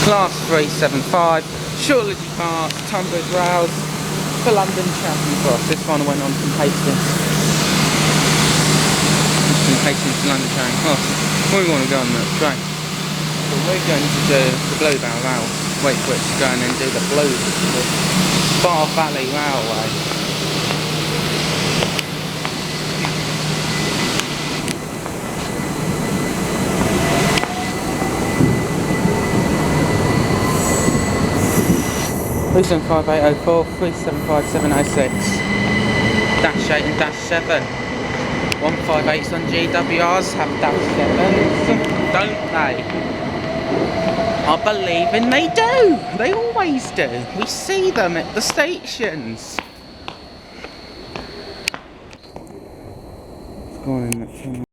Class 375, Shoreditch Park, Tunbridge Rails for London Chatham Cross. This one went on from Hastings. From Hastings to London Chatham Cross. We want to go on that train. So we're going to do the Bluebell Rail. Wait for it to go and then do the Bar Valley Railway. Please 5804 375 706 dash 8 and dash 7 158s on GWRs have dash 7s, don't they? I believe in they do, they always do, we see them at the stations. It's gone in that